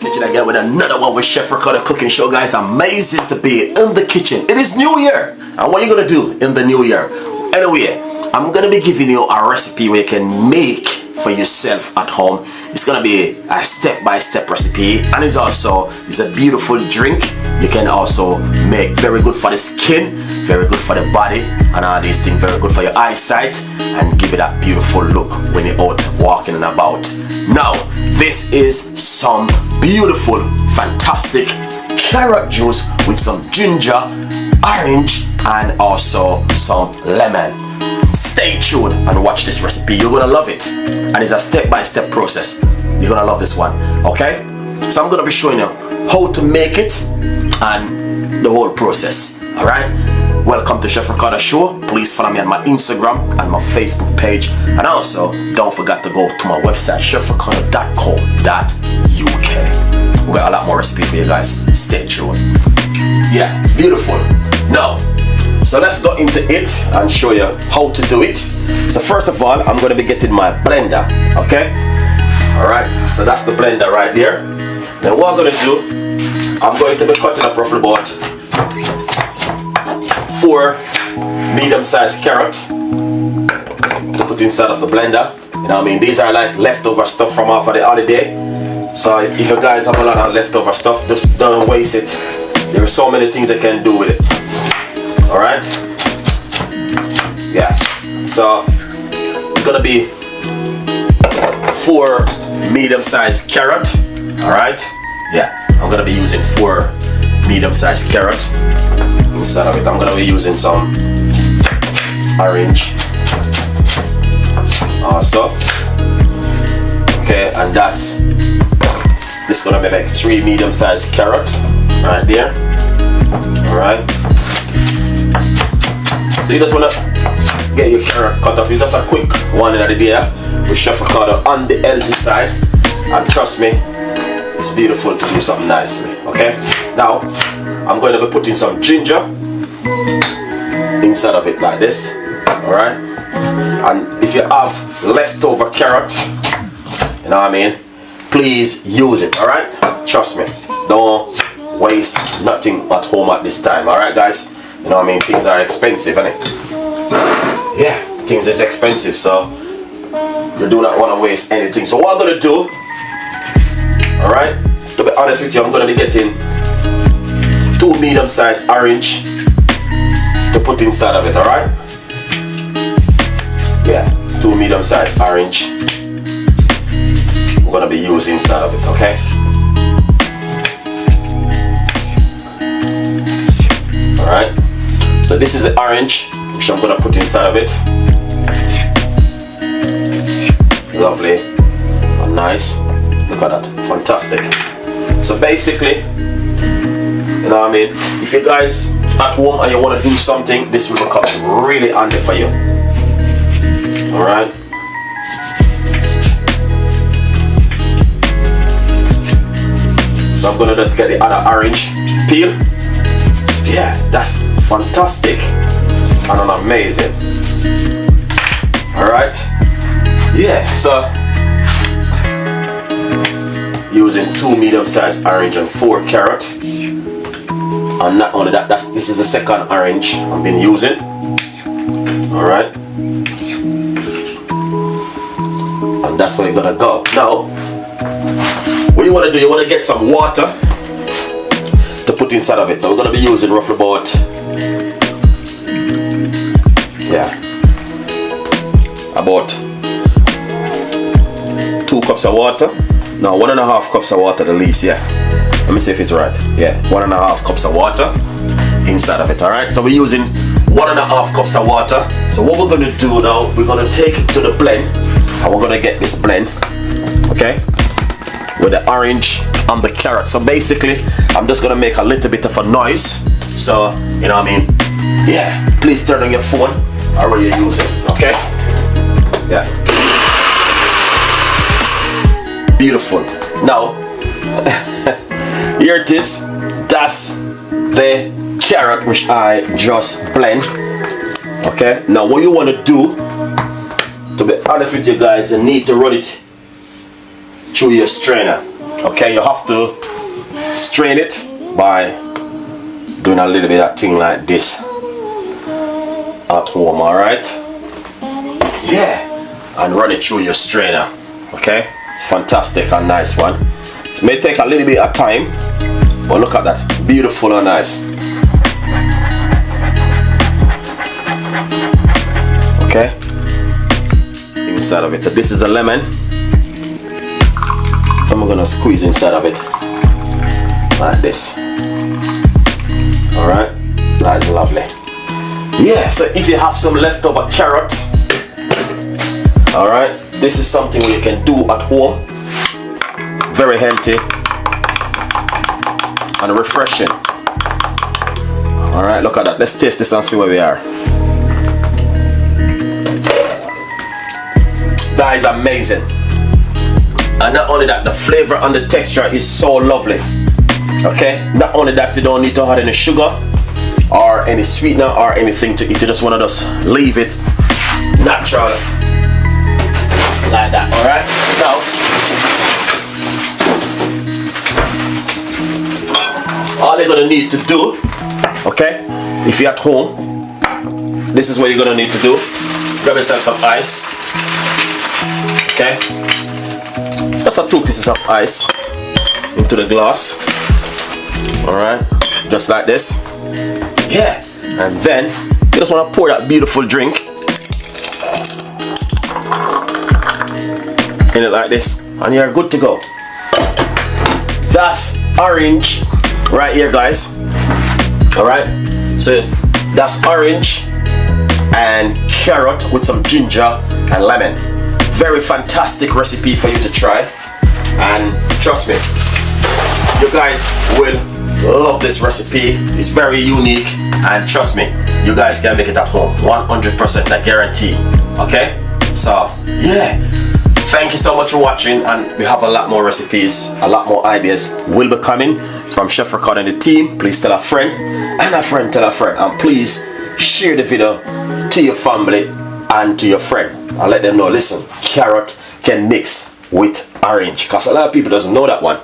Kitchen again with another one with Chef Ricardo cooking show, guys. Amazing to be in the kitchen. It is New Year, and what are you gonna do in the New Year? Anyway, I'm gonna be giving you a recipe where you can make for yourself at home. It's gonna be a step-by-step recipe, and it's a beautiful drink. You can also make very good for the skin, very good for the body, and all these things, very good for your eyesight, and give it that beautiful look when you're out walking and about. Now, this is some beautiful, fantastic carrot juice with some ginger, orange, and also some lemon. Stay tuned and watch this recipe. You're gonna love it, and it's a step-by-step process. You're gonna love this one, okay? So I'm gonna be showing you how to make it and the whole process. All right, welcome to Chef Ricardo show. Please follow me on my Instagram and my Facebook page, and also don't forget to go to my website chefricardo.co.uk. We got a lot more recipe for you guys. Stay tuned. Yeah, beautiful. Now, so let's go into it and show you how to do it. So first of all, I'm going to be getting my blender. Okay, all right, so that's the blender right there. Then what I'm going to do, I'm going to be cutting up roughly about 4 medium-sized carrots to put inside of the blender. You know what I mean? These are like leftover stuff from after the holiday. So if you guys have a lot of leftover stuff, just don't waste it. There are so many things you can do with it. All right? Yeah. So it's gonna be 4 medium-sized carrot. All right? Yeah. I'm gonna be using 4 medium-sized carrot. Instead of it, I'm gonna be using some orange also. Okay, and this is gonna be like 3 medium-sized carrots right there. All right. So you just wanna get your carrot cut up. It's just a quick one in the day with Chef Ricardo on the healthy side, and trust me, it's beautiful to do something nicely. Okay. Now I'm going to be putting some ginger inside of it like this. Alright, and if you have leftover carrot, you know what I mean, please use it. Alright, trust me, don't waste nothing at home at this time. Alright guys, you know what I mean, things are expensive, innit? Yeah, things is expensive, so you do not want to waste anything. So what I'm going to do, alright, to be honest with you, I'm going to be getting 2 medium-sized orange to put inside of it, alright? Yeah, 2 medium-sized orange we're gonna be using inside of it, okay? Alright, so this is the orange which I'm gonna put inside of it. Lovely and nice. Look at that, fantastic. So basically, you know what I mean, if you guys at home and you want to do something, this will come really handy for you. Alright. So I'm gonna just get the other orange peel. Yeah, that's fantastic and amazing. Alright. Yeah, so using 2 medium-sized orange and 4 carrot. And not only that, this is the second orange I've been using. Alright. And that's where you're gonna go. Now, what you wanna do, you wanna get some water to put inside of it. So we're gonna be using roughly about, about 2 cups of water. No, 1.5 cups of water the least, yeah. Let me see if it's right. Yeah, 1.5 cups of water inside of it, alright? So we're using 1.5 cups of water. So what we're gonna do now, we're gonna take it to the blend, and we're gonna get this blend, okay? With the orange and the carrot. So basically, I'm just gonna make a little bit of a noise. So, you know what I mean? Yeah, please turn on your phone or what you're using, okay? Yeah. Beautiful. Now, here it is. That's the carrot which I just blend. Okay. Now, what you want to do, to be honest with you guys, you need to run it through your strainer. Okay, you have to strain it by doing a little bit of thing like this at home, alright? Yeah, and run it through your strainer. Okay, fantastic and nice one. It may take a little bit of time, but look at that, beautiful and nice. Okay, inside of it. So this is a lemon. I'm gonna squeeze inside of it like this. Alright, that is lovely. Yeah, so if you have some leftover carrot, alright, this is something you can do at home. Very healthy and refreshing. Alright, look at that. Let's taste this and see where we are. That is amazing. And not only that, the flavor and the texture is so lovely. Okay, not only that, you don't need to add any sugar or any sweetener or anything to eat. You just want to just leave it natural like that. Alright, now all you're gonna need to do, okay, if you're at home, this is what you're gonna need to do. Grab yourself some ice. Okay, just 2 pieces of ice into the glass. Alright, just like this. Yeah, and then you just want to pour that beautiful drink in it like this, and you're good to go. That's orange right here, guys. Alright, so that's orange and carrot with some ginger and lemon. Very fantastic recipe for you to try, and trust me, you guys will love this recipe. It's very unique, and trust me, you guys can make it at home 100%, I guarantee. Okay, so yeah, thank you so much for watching, and we have a lot more recipes, a lot more ideas will be coming from Chef Ricardo and the team. Please tell a friend, and a friend tell a friend, and please share the video to your family and to your friend, and let them know, listen, carrot can mix with orange, because a lot of people doesn't know that one.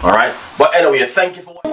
Alright, but anyway, thank you for watching.